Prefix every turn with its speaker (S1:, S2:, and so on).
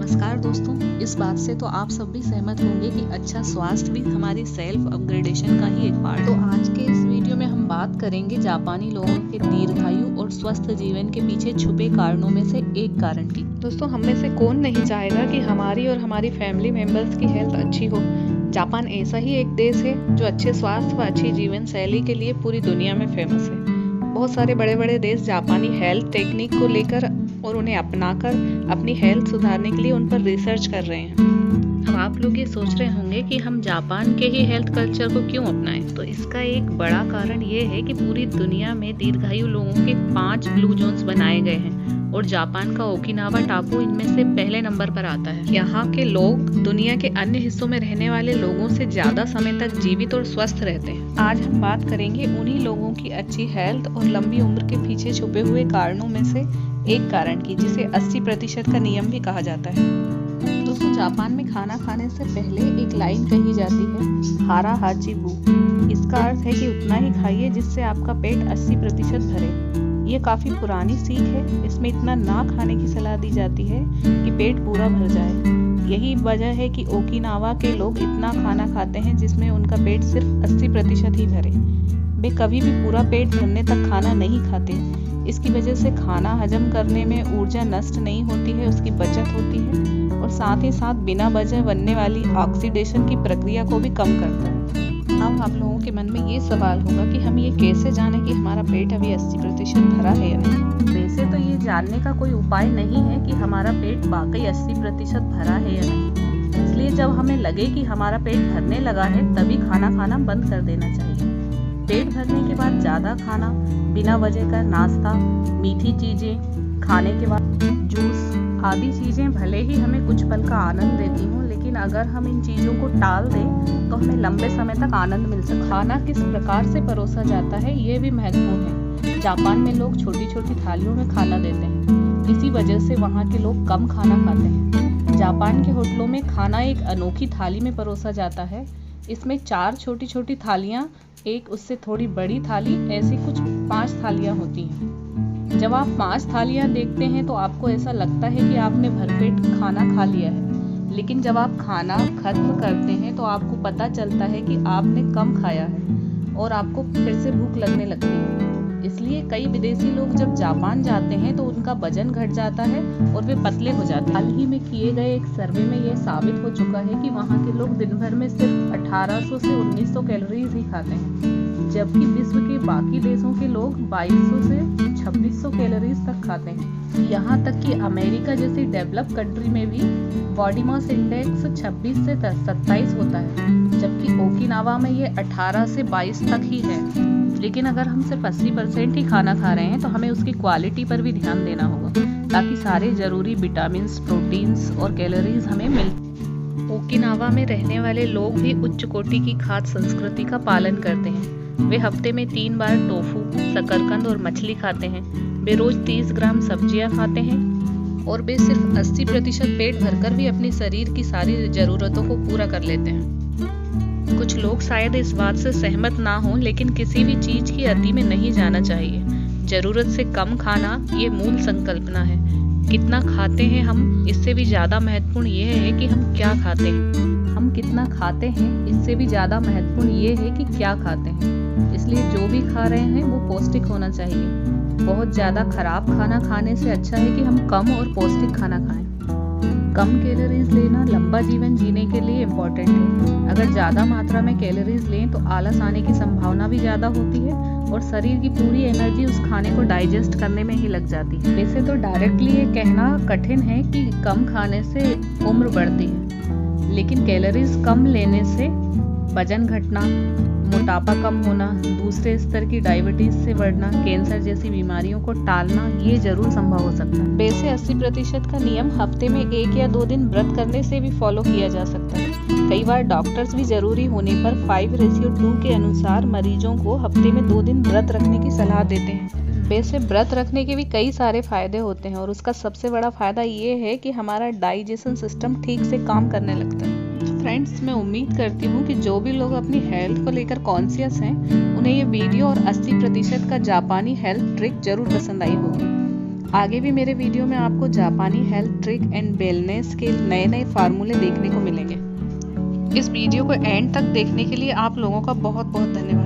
S1: नमस्कार दोस्तों, इस बात से तो आप सब भी सहमत होंगे कि अच्छा स्वास्थ्य भी हमारी सेल्फ अपग्रेडेशन का ही एक पार्ट। तो आज के इस वीडियो में हम बात करेंगे जापानी लोगों के दीर्घायु और स्वस्थ जीवन के पीछे छुपे कारणों में से एक कारण की।
S2: दोस्तों, हम में से कौन नहीं चाहेगा कि हमारी और हमारी फैमिली मेंबर्स की हेल्थ अच्छी हो। जापान ऐसा ही एक देश है जो अच्छे स्वास्थ्य व अच्छी जीवन शैली के लिए पूरी दुनिया में फेमस है। बहुत सारे बड़े बड़े देश जापानी हेल्थ टेक्निक को लेकर और उन्हें अपनाकर अपनी हेल्थ सुधारने के लिए उन पर रिसर्च कर रहे हैं।
S1: अब आप लोग ये सोच रहे होंगे कि हम जापान के ही हेल्थ कल्चर को क्यों अपनाएं। तो इसका एक बड़ा कारण ये है कि पूरी दुनिया में दीर्घायु लोगों के 5 ब्लू जोन्स बनाए गए हैं और जापान का ओकिनावा टापू इनमें से पहले नंबर पर आता है। यहाँ के लोग दुनिया के अन्य हिस्सों में रहने वाले लोगों से ज्यादा समय तक जीवित और स्वस्थ रहते हैं।
S2: आज हम बात करेंगे उन्हीं लोगों की अच्छी हेल्थ और लंबी उम्र के पीछे छुपे हुए कारणों में से एक कारण की, जिसे 80% का नियम भी कहा जाता है। दोस्तों, जापान में खाना खाने से पहले एक लाइन कही जाती है, हारा हाची बू। इसका अर्थ है कि उतना ही खाइए जिससे आपका पेट 80% भरे। ये काफी पुरानी सीख है। इसमें इतना ना खाने की सलाह दी जाती है कि पेट पूरा भर जाए। यही वजह है कि ओकिनावा के लोग इतना खाना खाते हैं जिसमें उनका पेट सिर्फ 80% ही भरे। वे कभी भी पूरा पेट भरने तक खाना नहीं खाते। इसकी वजह से खाना हजम करने में ऊर्जा नष्ट नहीं होती है, उसकी बचत होती है और साथ ही साथ बिना वजह बनने वाली ऑक्सीडेशन की प्रक्रिया को भी कम करता है। अब आप लोगों के मन में ये सवाल होगा कि हम ये कैसे जाने कि हमारा पेट अभी 80% भरा है या नहीं।
S1: वैसे तो ये जानने का कोई उपाय नहीं है कि हमारा पेट वाकई 80% भरा है या नहीं। इसलिए जब हमें लगे कि हमारा पेट भरने लगा है तभी खाना खाना बंद कर देना चाहिए। पेट भरने के बाद ज़्यादा खाना, बिना वजह का नाश्ता, मीठी चीज़ें खाने के बाद जूस आदि चीज़ें भले ही हमें कुछ पल का आनंद देती हों, लेकिन अगर हम इन चीज़ों को टाल दें तो हमें लंबे समय तक आनंद मिल सकता है। खाना किस प्रकार से परोसा जाता है ये भी महत्वपूर्ण है। जापान में लोग छोटी छोटी थालियों में खाना देते हैं। इसी वजह से वहाँ के लोग कम खाना खाते हैं। जापान के होटलों में खाना एक अनोखी थाली में परोसा जाता है। इसमें 4 छोटी छोटी थालियाँ, एक उससे थोड़ी बड़ी थाली, ऐसी कुछ 5 थालियाँ होती हैं। जब आप 5 थालियाँ देखते हैं तो आपको ऐसा लगता है कि आपने भरपेट खाना खा लिया है, लेकिन जब आप खाना खत्म करते हैं तो आपको पता चलता है कि आपने कम खाया है और आपको फिर से भूख लगने लगती है। इसलिए कई विदेशी लोग जब जापान जाते हैं तो उनका वजन घट जाता है और वे पतले हो जाते हैं। हाल ही में किए गए एक सर्वे में यह साबित हो चुका है कि वहाँ के लोग दिन भर में सिर्फ 1800 से 1900 कैलोरीज ही खाते हैं, जबकि विश्व के बाकी देशों के लोग 2200 से 2600 कैलोरीज तक खाते हैं। यहाँ तक कि अमेरिका जैसी डेवलप कंट्री में भी बॉडी मास इंडेक्स 26 से 27 होता है, जबकि ओकिनावा में ये 18 से 22 तक ही है। लेकिन अगर हम सिर्फ 80% ही खाना खा रहे हैं तो हमें उसकी क्वालिटी पर भी ध्यान देना होगा, ताकि सारे जरूरी विटामिन्स, प्रोटीन्स और कैलोरीज हमें मिल। ओकिनावा में रहने वाले लोग भी उच्च कोटि की खाद्य संस्कृति का पालन करते हैं। वे हफ्ते में 3 बार टोफू, शकरकंद और मछली खाते हैं। वे रोज 30 ग्राम सब्जियां खाते हैं और वे सिर्फ 80% पेट भरकर भी अपनी शरीर की सारी जरूरतों को पूरा कर लेते हैं। कुछ लोग शायद इस बात से सहमत ना हों, लेकिन किसी भी चीज की अति में नहीं जाना चाहिए। जरूरत से कम खाना ये मूल संकल्पना है। कितना खाते हैं हम, इससे भी ज्यादा महत्वपूर्ण ये है कि हम क्या खाते हैं। हम कितना खाते हैं इससे भी ज्यादा महत्वपूर्ण ये है कि क्या खाते हैं। इसलिए जो भी खा रहे हैं वो पौष्टिक होना चाहिए। बहुत ज्यादा खराब खाना खाने से अच्छा है कि हम कम और पौष्टिक खाना खाएं। कम कैलोरीज लेना लंबा जीवन जीने के लिए इम्पोर्टेंट है। अगर ज़्यादा मात्रा में कैलोरीज लें तो आलस आने की संभावना भी ज़्यादा होती है और शरीर की पूरी एनर्जी उस खाने को डाइजेस्ट करने में ही लग जाती है। वैसे तो डायरेक्टली ये कहना कठिन है कि कम खाने से उम्र बढ़ती है, लेकिन कैलोरीज कम लेने से वजन घटना, मोटापा कम होना, दूसरे स्तर की डायबिटीज से बढ़ना, कैंसर जैसी बीमारियों को टालना ये जरूर संभव हो सकता है। वैसे 80% का नियम हफ्ते में 1 या 2 दिन व्रत करने से भी फॉलो किया जा सकता है। कई बार डॉक्टर्स भी जरूरी होने पर 5:2 के अनुसार मरीजों को हफ्ते में 2 दिन व्रत रखने की सलाह देते हैं। वैसे व्रत रखने के भी कई सारे फायदे होते हैं और उसका सबसे बड़ा फायदा ये है कि हमारा डाइजेशन सिस्टम ठीक से काम करने लगता है। फ्रेंड्स, मैं उम्मीद करती हूँ कि जो भी लोग अपनी हेल्थ को लेकर कॉन्शियस हैं, उन्हें ये वीडियो और 80% का जापानी हेल्थ ट्रिक जरूर पसंद आई होगी।
S2: आगे भी मेरे वीडियो में आपको जापानी हेल्थ ट्रिक एंड वेलनेस के नए नए फार्मूले देखने को मिलेंगे। इस वीडियो को एंड तक देखने के लिए आप लोगों का बहुत बहुत धन्यवाद।